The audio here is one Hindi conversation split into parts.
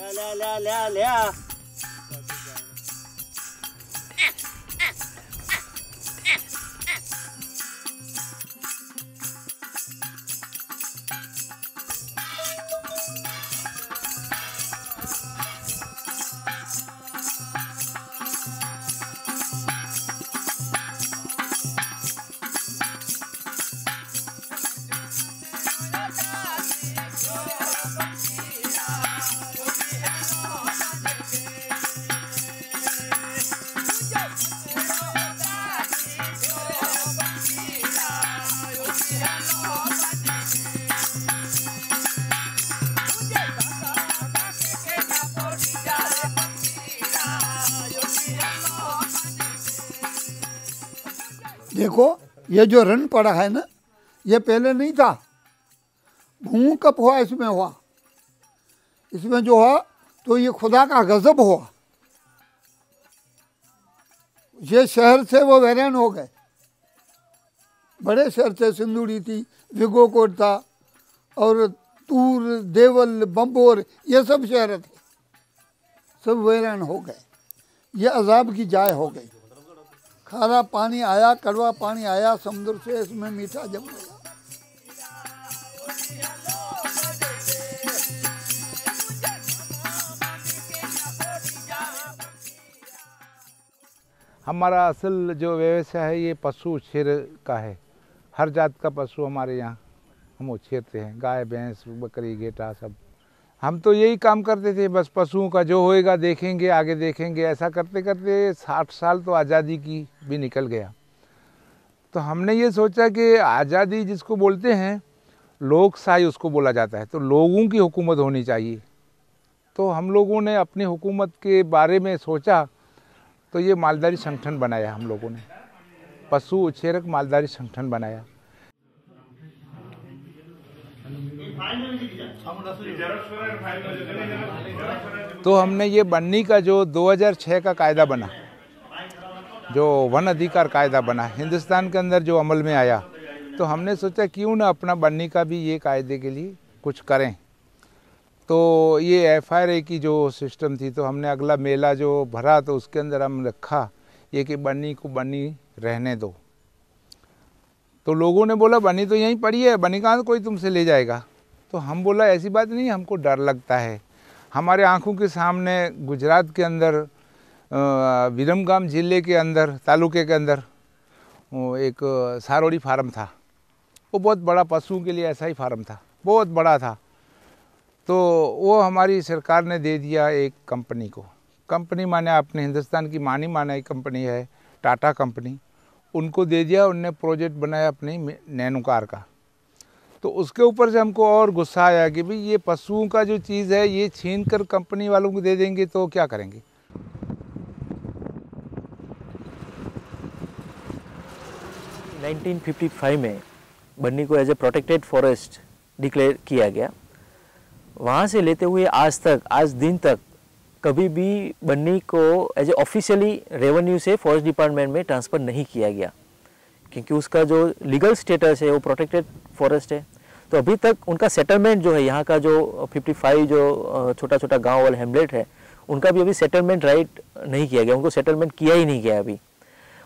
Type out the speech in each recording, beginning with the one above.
ले। देखो ये जो रन पड़ा है ना, ये पहले नहीं था। भूकंप हुआ इसमें हुआ, इसमें जो हुआ तो ये खुदा का गजब हुआ। ये शहर से वो वैरान हो गए, बड़े शहर थे, सिंदूरी थी, विगोकोट था और तूर, देवल, बम्बोर, ये सब शहर थे, सब वैरान हो गए। ये अजाब की जाय हो गई। खारा पानी आया, कड़वा पानी आया समुद्र से, इसमें मीठा जम गया। हमारा असल जो व्यवसाय है ये पशु उछेर का है। हर जात का पशु हमारे यहाँ हम उछेरते हैं, गाय, भैंस, बकरी, गेटा सब। हम तो यही काम करते थे, बस पशुओं का जो होएगा देखेंगे, आगे देखेंगे। ऐसा करते करते 60 साल तो आज़ादी की भी निकल गया। तो हमने ये सोचा कि आज़ादी जिसको बोलते हैं, लोकशाही उसको बोला जाता है, तो लोगों की हुकूमत होनी चाहिए। तो हम लोगों ने अपनी हुकूमत के बारे में सोचा, तो ये मालधारी संगठन बनाया हम लोगों ने, पशु उछेरक मालधारी संगठन बनाया। तो हमने ये बन्नी का जो 2006 का कायदा बना, जो वन अधिकार कायदा बना हिंदुस्तान के अंदर जो अमल में आया, तो हमने सोचा क्यों ना अपना बन्नी का भी ये कायदे के लिए कुछ करें। तो ये FRA की जो सिस्टम थी, तो हमने अगला मेला जो भरा तो उसके अंदर हम रखा ये कि बन्नी को बन्नी रहने दो। तो लोगों ने बोला बन्नी तो यहीं पड़ी है, बन्नी कहाँ कोई तुमसे ले जाएगा। तो हम बोला ऐसी बात नहीं, हमको डर लगता है। हमारे आंखों के सामने गुजरात के अंदर विरमगाम ज़िले के अंदर, तालुके के अंदर एक सारोड़ी फार्म था। वो बहुत बड़ा पशुओं के लिए ऐसा ही फार्म था, बहुत बड़ा था। तो वो हमारी सरकार ने दे दिया एक कंपनी को। कंपनी माने आपने हिंदुस्तान की मानी माना एक कंपनी है, टाटा कंपनी, उनको दे दिया। उनने प्रोजेक्ट बनाया अपनी नैनो कार का। तो उसके ऊपर से हमको और गुस्सा आया कि भाई ये पशुओं का जो चीज़ है ये छीन कर कंपनी वालों को दे देंगे तो क्या करेंगे। – 1955 में बन्नी को as a protected forest declare किया गया। वहाँ से लेते हुए आज तक, आज दिन तक कभी भी बन्नी को एज ए ऑफिशियली रेवेन्यू से फॉरेस्ट डिपार्टमेंट में ट्रांसफ़र नहीं किया गया, क्योंकि उसका जो लीगल स्टेटस है वो प्रोटेक्टेड फॉरेस्ट है। तो अभी तक उनका सेटलमेंट जो है, यहाँ का जो 55 जो छोटा छोटा गांव वाला हैमलेट है, उनका भी अभी सेटलमेंट राइट नहीं किया गया, उनको सेटलमेंट किया ही नहीं गया अभी।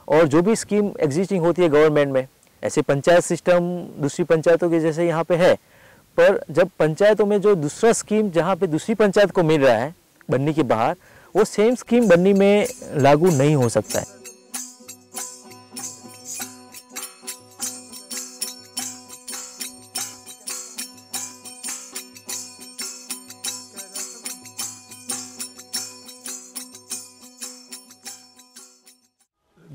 और जो भी स्कीम एग्जिस्टिंग होती है गवर्नमेंट में, ऐसे पंचायत सिस्टम दूसरी पंचायतों के जैसे यहाँ पे है, पर जब पंचायतों में जो दूसरा स्कीम जहाँ पे दूसरी पंचायत को मिल रहा है बन्नी के बाहर, वो सेम स्कीम बन्नी में लागू नहीं हो सकता है।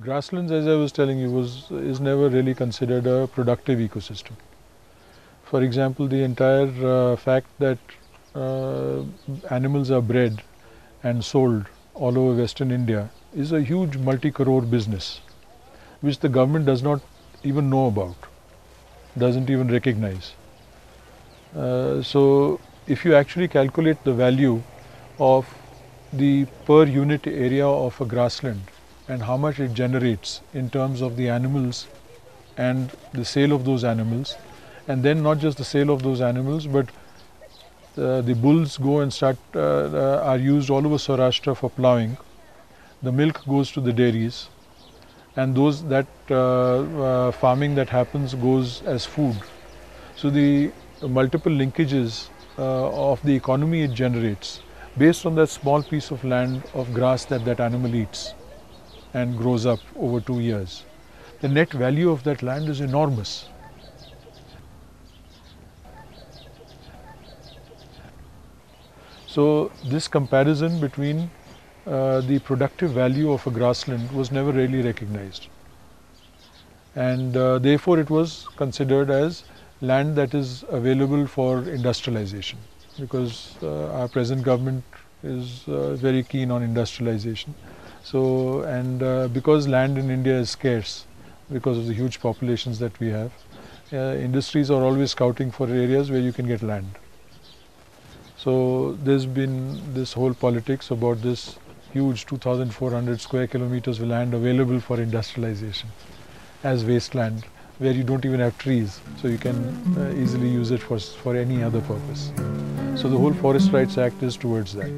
Grasslands, as I was telling you, is never really considered a productive ecosystem. For example, the entire fact that animals are bred and sold all over Western India is a huge multi-crore business, which the government does not even know about, doesn't even recognize. So, if you actually calculate the value of the per unit area of a grassland and how much it generates in terms of the animals and the sale of those animals, and then not just the sale of those animals, but the bulls go and are used all over Saurashtra for ploughing. The milk goes to the dairies, and farming that happens goes as food. So the multiple linkages of the economy it generates based on that small piece of land of grass that animal eats and grows up over 2 years. The net value of that land is enormous. So this comparison between the productive value of a grassland was never really recognized, and therefore it was considered as land that is available for industrialization, because our present government is very keen on industrialization. So, and because land in India is scarce because of the huge populations that we have, industries are always scouting for areas where you can get land. So there's been this whole politics about this huge 2,400 square kilometers of land available for industrialization as wasteland, where you don't even have trees, so you can easily use it for any other purpose. So the whole Forest Rights Act is towards that.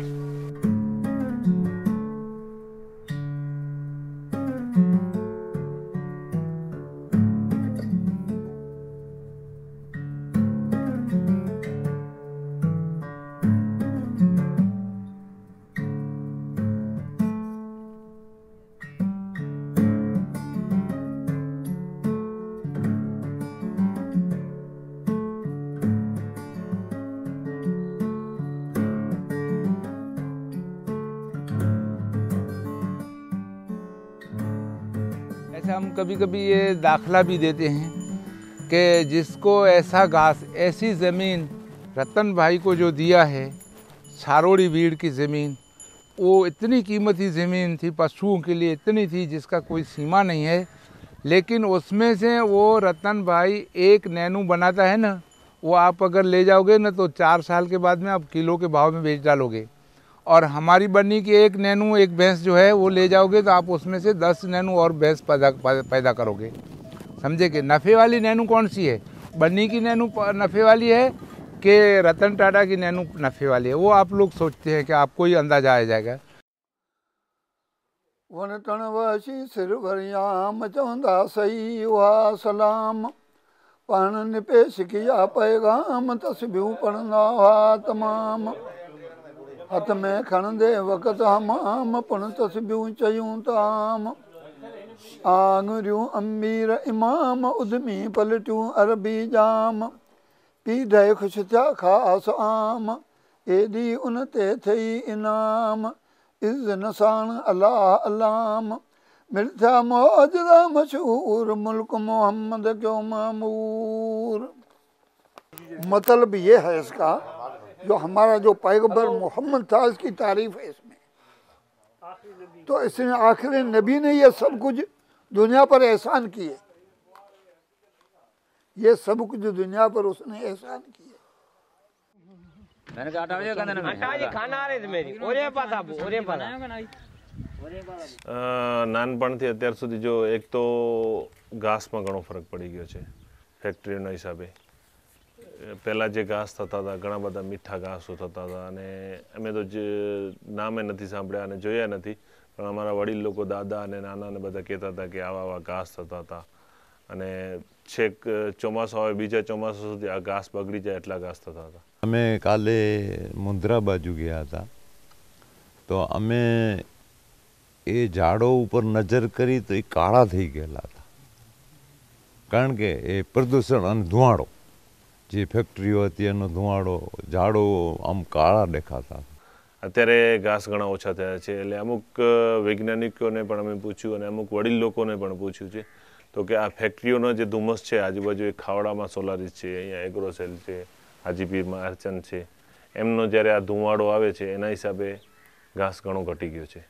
ऐसा हम कभी कभी ये दाखला भी देते हैं कि जिसको ऐसा घास, ऐसी ज़मीन रतन भाई को जो दिया है, सारोड़ी बीड़ की ज़मीन, वो इतनी कीमती ज़मीन थी, पशुओं के लिए इतनी थी जिसका कोई सीमा नहीं है, लेकिन उसमें से वो रतन भाई एक नैनू बनाता है ना, वो आप अगर ले जाओगे ना तो 4 साल के बाद में आप किलो के भाव में बेच डालोगे। और हमारी बन्नी की एक नैनू, एक भैंस जो है वो ले जाओगे तो आप उसमें से 10 नैनू और भैंस पैदा करोगे। समझे कि नफ़े वाली नैनू कौन सी है? बन्नी की नैनू नफ़े वाली है कि रतन टाटा की नैनू नफ़े वाली है? वो आप लोग सोचते हैं कि आपको ही अंदाजा आ जाएगा। वन तणवासी सिर भरियाम चवंदा सही वा सलाम, पाण ने पेश किया पैगाम तस्बीहूं पढ़ंदा हुआ तमाम, हथ में खणंदे वक़्त हमाम पुण तस्बीहूं चयूं ताम, आङुरियूं अमीर इमाम उद्मी पलटियूं अरबी जाम, पीढ़े ख़ुश थिया ख़ासि आम एॾी उन ते थई इनाम, इज़ नसाण अलाह अलाम, मिर्था मौजदा मशहूर मुल्क मोहम्मद क्यों मामूर। मतलब ये है इसका, जो हमारा जो पैगंबर मोहम्मद था इसकी तारीफ है इसमें। तो इसने आखिरी नबी ने ये सब कुछ दुनिया पर एहसान किए, ये सब कुछ दुनिया पर उसने एहसान किए। નાનપણથી અત્યાર સુધી જો એક તો ઘાસમાં ઘણો ફરક પડી ગયો છે ફેક્ટરીના હિસાબે। પહેલાં જે ઘાસ થતા હતા, ઘણા બધા મીઠા ઘાસો થતા હતા, અને અમે તો જે નામે નથી સાંભળ્યા અને જોયા નથી, પણ અમારા વડીલ લોકો, દાદા અને નાનાને બધા કહેતા હતા કે આવા આવા ઘાસ થતા હતા, અને છેક ચોમાસું આવે બીજા ચોમાસા સુધી આ ઘાસ બગડી જાય એટલા ઘાસ થતા હતા। અમે કાલે મુન્દ્રા બાજુ ગયા હતા, તો અમે એ ઝાડો ઉપર નજર કરી તો એ કાળા થઈ ગયેલા હતા, કારણ કે એ પ્રદૂષણ અને ધુવાડો, જે ફેક્ટરીઓ હતી એનો ધુવાડો, ઝાડો આમ કાળા દેખાતા। અત્યારે ઘાસ ઘણા ઓછા થયા છે, એટલે અમુક વૈજ્ઞાનિકોને પણ અમે પૂછ્યું અને અમુક વડીલ લોકોને પણ પૂછ્યું છે, તો કે આ ફેક્ટરીઓનો જે ધુમ્મસ છે આજુબાજુ, એ ખાવડામાં સોલારીસ છે, અહીંયા એગ્રોસેલ છે, હાજીપીરમાં અર્ચન છે, એમનો જ્યારે આ ધુવાડો આવે છે એના હિસાબે ઘાસ ઘણો ઘટી ગયો છે।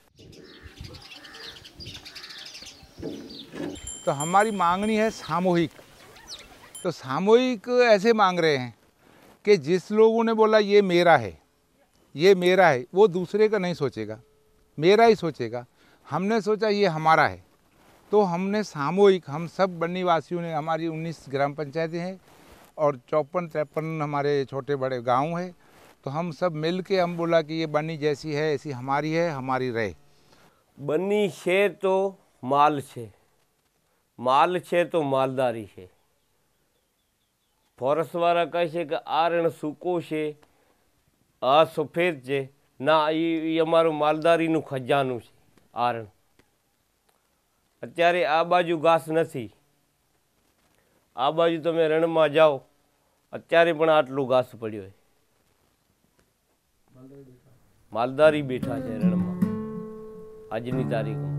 तो हमारी मांगनी है सामूहिक। तो सामूहिक ऐसे मांग रहे हैं कि जिस लोगों ने बोला ये मेरा है, ये मेरा है, वो दूसरे का नहीं सोचेगा, मेरा ही सोचेगा। हमने सोचा ये हमारा है, तो हमने सामूहिक, हम सब बन्नी वासियों ने, हमारी 19 ग्राम पंचायतें हैं और 54-53 हमारे छोटे बड़े गांव हैं, तो हम सब मिल के हम बोला कि ये बन्नी जैसी है ऐसी हमारी है, हमारी रहे। बन्नी छे तो माल छे, माल छे तो मालदारी है। ફોરેસ્ટવાળા કહે છે કે આ રણ સૂકો છે, આ સફેદ છે, ના એ અમારું માલદારીનું ખજાનું છે આ રણ। અત્યારે આ બાજુ ઘાસ નથી, આ બાજુ તમે રણમાં જાઓ અત્યારે પણ આટલું ઘાસ પડ્યો છે। માલદારી બેઠા છે રણમાં આજની તારીખમાં।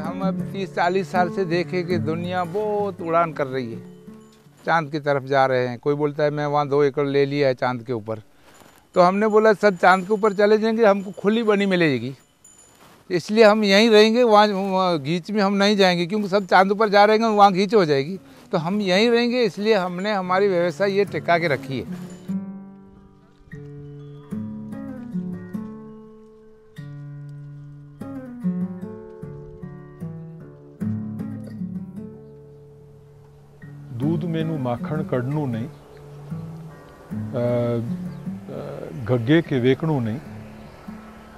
हम अब 30-40 साल से देखे कि दुनिया बहुत उड़ान कर रही है, चांद की तरफ जा रहे हैं। कोई बोलता है मैं वहाँ 2 एकड़ ले लिया है चांद के ऊपर, तो हमने बोला सब चांद के ऊपर चले जाएंगे, हमको खुली बनी मिलेगी, इसलिए हम यहीं रहेंगे, वहाँ घींच में हम नहीं जाएंगे, क्योंकि सब चांद ऊपर जा रहे हैं वहाँ घींच हो जाएगी, तो हम यहीं रहेंगे। इसलिए हमने हमारी व्यवस्था ये टिका के रखी है। दूध मेनू माखण कढनू नहीं, गगे के वेकणू नहीं,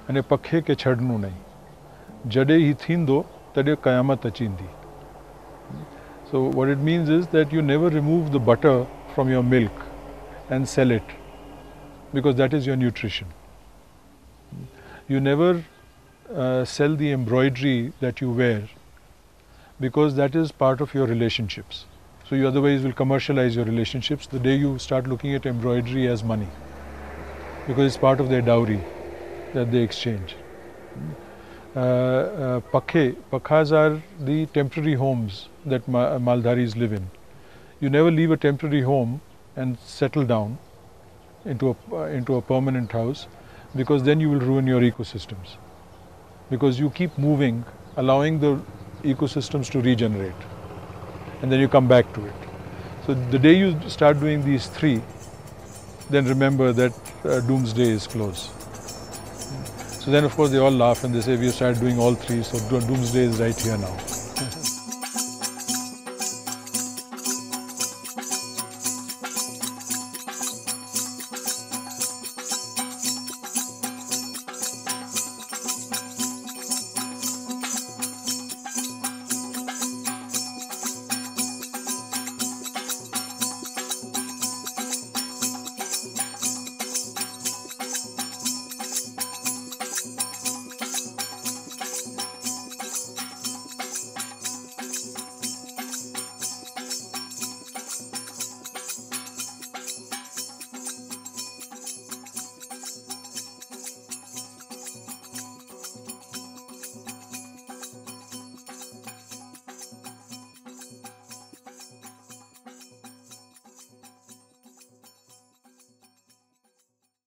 अने पखे के छड़नू नहीं। जडे ही थींदो तडे कयामत अचींदी। So what it means is that you never remove the butter from your milk and sell it, because that is your nutrition. You never sell the embroidery that you wear, because that is part of your relationships. So you otherwise will commercialize your relationships the day you start looking at embroidery as money, because it's part of their dowry that they exchange. Pakhas are the temporary homes that Maldharis live in. You never leave a temporary home and settle down into a permanent house, because then you will ruin your ecosystems, because you keep moving, allowing the ecosystems to regenerate, and then you come back to it. So the day you start doing these three, then remember that doomsday is close. So then of course they all laugh and they say we have started doing all three, so doomsday is right here now.